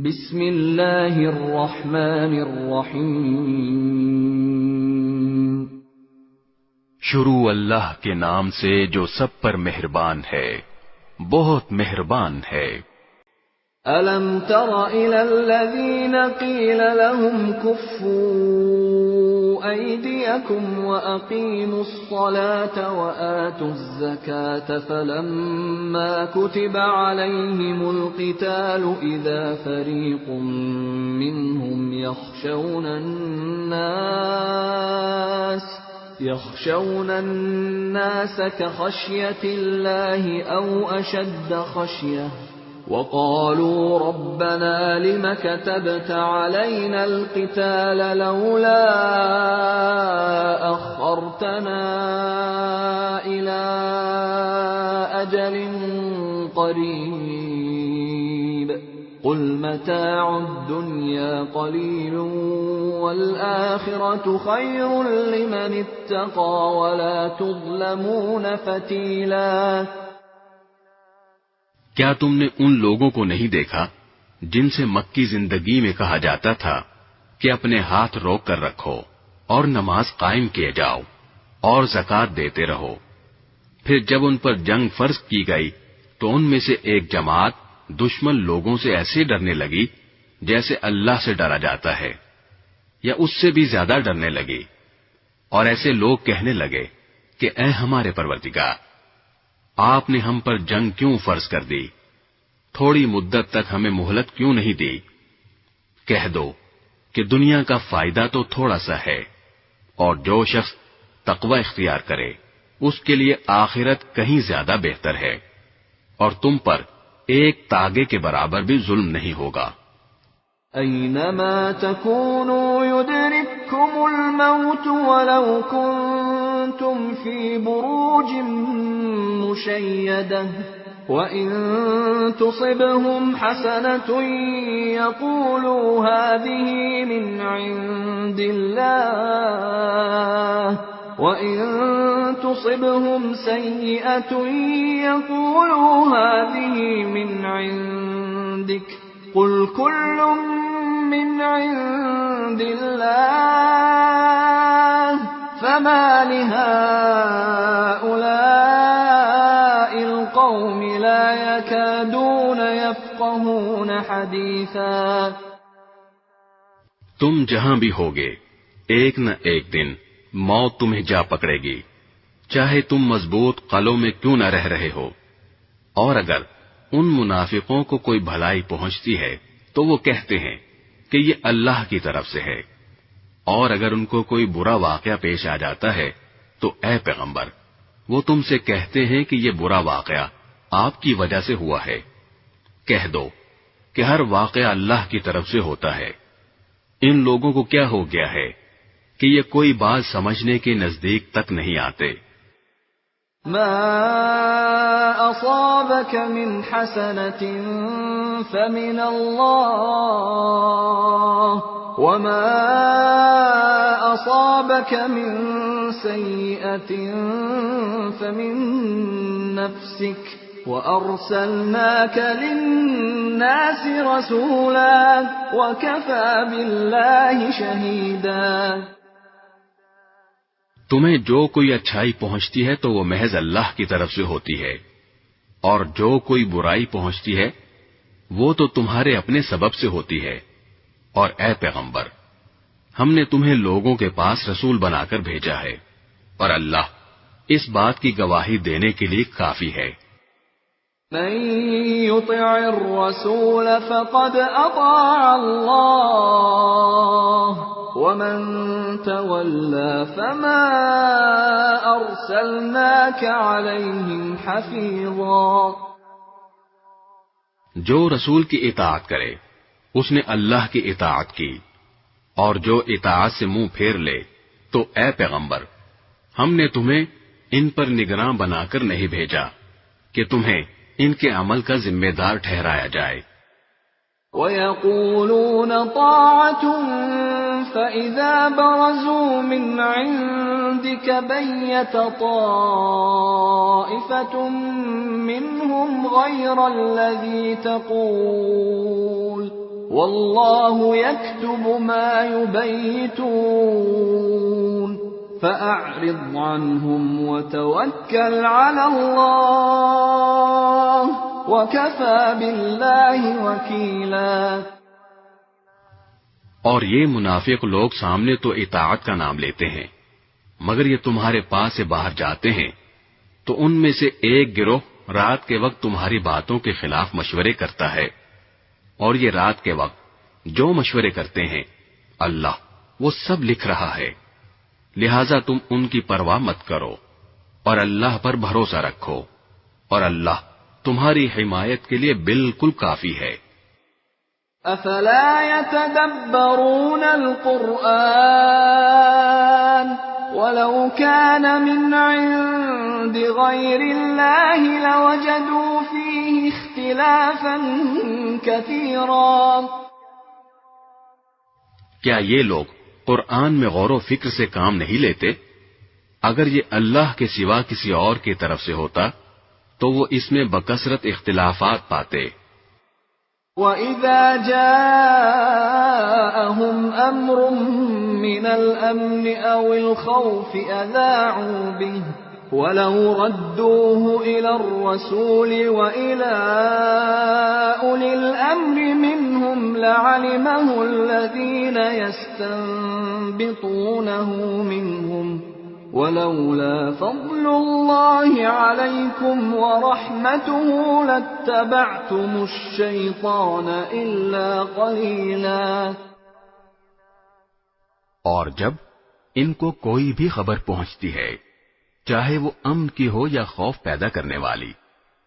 بسم اللہ الرحمن الرحیم شروع اللہ کے نام سے جو سب پر مہربان ہے، بہت مہربان ہے۔ أَلَمْ تَرَ إِلَى الَّذِينَ قِيلَ لَهُمْ كُفُّوا أَيْدِيَكُمْ وَأَقِيمُوا الصَّلَاةَ وَآتُوا الزَّكَاةَ فَلَمَّا كُتِبَ عَلَيْهِمُ الْقِتَالُ إِذَا فَرِيقٌ مِّنْهُمْ يَخْشَوْنَ النَّاسَ كَخَشْيَةِ اللَّهِ أَوْ أَشَدَّ خَشْيَةً وَقَالُوا رَبَّنَا لِمَ كَتَبْتَ عَلَيْنَا الْقِتَالَ لَوْلَا أَخَّرْتَنَا إِلَى أَجَلٍ قَرِيبٍ قُلْ مَتَاعُ الدُّنْيَا قَلِيلٌ وَالْآخِرَةُ خَيْرٌ لِمَنِ اتَّقَى وَلَا تُظْلَمُونَ فَتِيلًا۔ کیا تم نے ان لوگوں کو نہیں دیکھا جن سے مکی زندگی میں کہا جاتا تھا کہ اپنے ہاتھ روک کر رکھو اور نماز قائم کیے جاؤ اور زکوٰۃ دیتے رہو، پھر جب ان پر جنگ فرض کی گئی تو ان میں سے ایک جماعت دشمن لوگوں سے ایسے ڈرنے لگی جیسے اللہ سے ڈرا جاتا ہے یا اس سے بھی زیادہ ڈرنے لگی، اور ایسے لوگ کہنے لگے کہ اے ہمارے پروردگار، آپ نے ہم پر جنگ کیوں فرض کر دی؟ تھوڑی مدت تک ہمیں مہلت کیوں نہیں دی؟ کہہ دو کہ دنیا کا فائدہ تو تھوڑا سا ہے، اور جو شخص تقوی اختیار کرے اس کے لیے آخرت کہیں زیادہ بہتر ہے، اور تم پر ایک تاگے کے برابر بھی ظلم نہیں ہوگا۔ اینما تکونوا یدرککم الموت ولو کنتم فی بروج مشیدہ وَإِن تُصِبْهُمْ حَسَنَةٌ يَقُولُوا هَٰذِهِ مِنْ عِندِ اللَّهِ وَإِن تُصِبْهُمْ سَيِّئَةٌ يَقُولُوا هَٰذِهِ مِنْ عِندِكَ قُلْ كُلٌّ مِّنْ عِندِ اللَّهِ فَمَا لِهَٰؤُلَاءِ الْقَوْمِ لَا يَكَادُونَ يَفْقَهُونَ حَدِيثًا۔ تم جہاں بھی ہوگے ایک نہ ایک دن موت تمہیں جا پکڑے گی، چاہے تم مضبوط قلعوں میں کیوں نہ رہ رہے ہو۔ اور اگر ان منافقوں کو کوئی بھلائی پہنچتی ہے تو وہ کہتے ہیں کہ یہ اللہ کی طرف سے ہے، اور اگر ان کو کوئی برا واقعہ پیش آ جاتا ہے تو اے پیغمبر، وہ تم سے کہتے ہیں کہ یہ برا واقعہ آپ کی وجہ سے ہوا ہے۔ کہہ دو کہ ہر واقعہ اللہ کی طرف سے ہوتا ہے۔ ان لوگوں کو کیا ہو گیا ہے کہ یہ کوئی بات سمجھنے کے نزدیک تک نہیں آتے۔ ما اصابك من حسنة فمن الله وما اصابك من سيئة فمن نفسك وارسلناك للناس رسولا وكفى بالله شهيدا۔ تمہیں جو کوئی اچھائی پہنچتی ہے تو وہ محض اللہ کی طرف سے ہوتی ہے، اور جو کوئی برائی پہنچتی ہے وہ تو تمہارے اپنے سبب سے ہوتی ہے۔ اور اے پیغمبر، ہم نے تمہیں لوگوں کے پاس رسول بنا کر بھیجا ہے، اور اللہ اس بات کی گواہی دینے کے لیے کافی ہے۔ من يطع الرسول فقد اطاع الله ومن تولى فما ارسلناك عليهم حفيظا۔ جو رسول کی اطاعت کرے اس نے اللہ کی اطاعت کی، اور جو اطاعت سے منہ پھیر لے تو اے پیغمبر، ہم نے تمہیں ان پر نگراں بنا کر نہیں بھیجا کہ تمہیں ان کے عمل کا ذمہ دار ٹھہرایا جائے۔ وَيَقُولُونَ طَاعَةٌ فَإِذَا بَرَزُوا مِنْ عِنْدِكَ بَيَّتَ طَائِفَةٌ مِّنْهُمْ غَيْرَ الَّذِي تَقُولُ والله يكتب ما يبيتون فأعرض عنهم وتوكل على الله وكفى بالله وكيلا۔ اور یہ منافق لوگ سامنے تو اطاعت کا نام لیتے ہیں، مگر یہ تمہارے پاس سے باہر جاتے ہیں تو ان میں سے ایک گروہ رات کے وقت تمہاری باتوں کے خلاف مشورے کرتا ہے، اور یہ رات کے وقت جو مشورے کرتے ہیں اللہ وہ سب لکھ رہا ہے، لہذا تم ان کی پرواہ مت کرو اور اللہ پر بھروسہ رکھو، اور اللہ تمہاری حمایت کے لیے بالکل کافی ہے۔ افلا يتدبرون القرآن ولو كان من عند غير الله لوجدوا فيه اختلافا كثيرا۔ کیا یہ لوگ قرآن میں غور و فکر سے کام نہیں لیتے؟ اگر یہ اللہ کے سوا کسی اور کی طرف سے ہوتا تو وہ اس میں بکثرت اختلافات پاتے۔ وَإِذَا جَاءَهُمْ أَمْرٌ مِّنَ الْأَمْنِ أَوِ الْخَوْفِ أَذَاعُوا بِهِ وَلَوْ رَدُّوهُ إِلَى الرَّسُولِ وَإِلَى أُولِي الْأَمْرِ مِنْهُمْ لَعَلِمَهُ الَّذِينَ يَسْتَنبِطُونَهُ مِنْهُمْ وَلَوْلَا فَضْلُ اللَّهِ عَلَيْكُمْ وَرَحْمَتُهُ لَاتَّبَعْتُمُ الشَّيْطَانَ إِلَّا قَلِيلًا۔ اور جب ان کو کوئی بھی خبر پہنچتی ہے، چاہے وہ امن کی ہو یا خوف پیدا کرنے والی،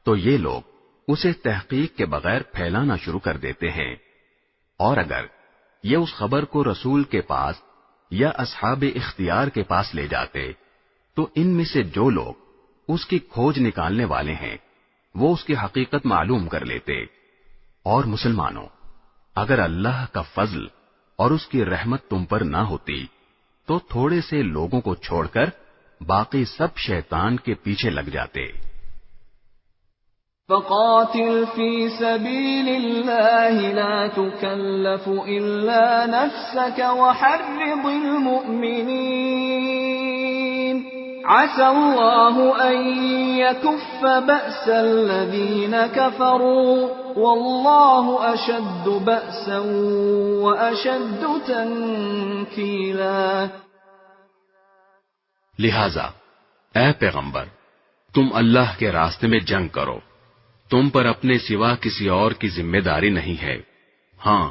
تو یہ لوگ اسے تحقیق کے بغیر پھیلانا شروع کر دیتے ہیں، اور اگر یہ اس خبر کو رسول کے پاس یا اصحاب اختیار کے پاس لے جاتے تو ان میں سے جو لوگ اس کی کھوج نکالنے والے ہیں وہ اس کی حقیقت معلوم کر لیتے۔ اور مسلمانوں، اگر اللہ کا فضل اور اس کی رحمت تم پر نہ ہوتی تو تھوڑے سے لوگوں کو چھوڑ کر باقی سب شیطان کے پیچھے لگ جاتے۔ فَقَاتِلْ فِي سَبِيلِ اللَّهِ لَا تُكَلَّفُ إِلَّا نَفْسَكَ وَحَرِّضِ الْمُؤْمِنِينَ عَسَى اللَّهُ أَن يَكُفَّ بَأْسَ الَّذِينَ كَفَرُوا وَاللَّهُ أَشَدُّ بَأْسًا وَأَشَدُّ تَنكِيلًا۔ لہذا اے پیغمبر، تم اللہ کے راستے میں جنگ کرو، تم پر اپنے سوا کسی اور کی ذمہ داری نہیں ہے۔ ہاں،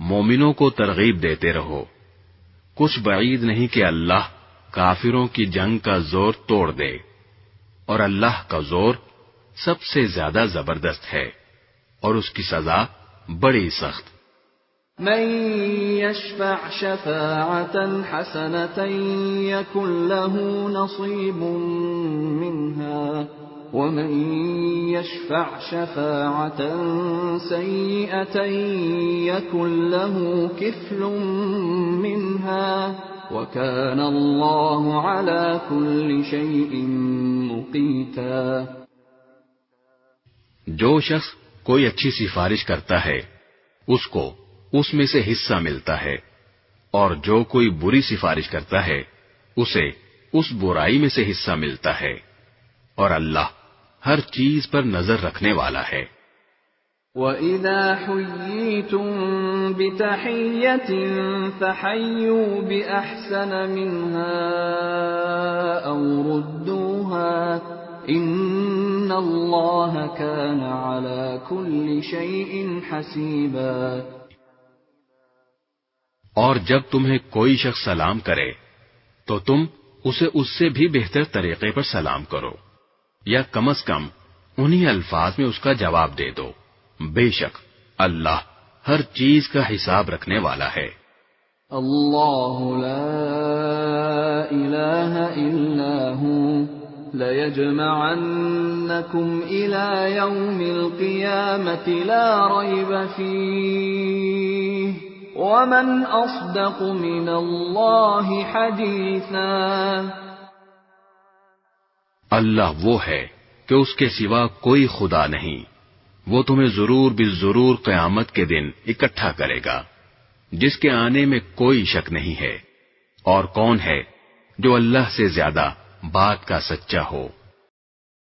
مومنوں کو ترغیب دیتے رہو، کچھ بعید نہیں کہ اللہ کافروں کی جنگ کا زور توڑ دے، اور اللہ کا زور سب سے زیادہ زبردست ہے اور اس کی سزا بڑی سخت۔ من يشفع شفاعة حسنة يكن له نصيب منها ومن يشفع شفاعة سيئة يكن له كفل منها وكان الله على كل شيء مقيتا۔ جو شخص کوئی اچھی سفارش کرتا ہے اس کو اس میں سے حصہ ملتا ہے، اور جو کوئی بری سفارش کرتا ہے اسے اس برائی میں سے حصہ ملتا ہے، اور اللہ ہر چیز پر نظر رکھنے والا ہے۔ وَإِذَا حُيِّيتُم بِتَحِيَّةٍ فَحَيُّوا بِأَحْسَنَ مِنْهَا أَوْ رُدُّوهَا إِنَّ اللَّهَ كَانَ عَلَى كُلِّ شَيْءٍ حَسِيبًا۔ اور جب تمہیں کوئی شخص سلام کرے تو تم اسے اس سے بھی بہتر طریقے پر سلام کرو، یا کم از کم انہی الفاظ میں اس کا جواب دے دو، بے شک اللہ ہر چیز کا حساب رکھنے والا ہے۔ اللہ لا الہ الا هو لَيَجْمَعَنَّكُمْ إِلَى يَوْمِ الْقِيَامَةِ لَا رَيْبَ فِيهِ وَمَنْ أَصْدَقُ مِنَ اللَّهِ حَدِيثًا۔ اللہ وہ ہے کہ اس کے سوا کوئی خدا نہیں، وہ تمہیں ضرور بالضرور قیامت کے دن اکٹھا کرے گا جس کے آنے میں کوئی شک نہیں ہے. اور کون ہے جو اللہ سے زیادہ بات کا سچا ہو؟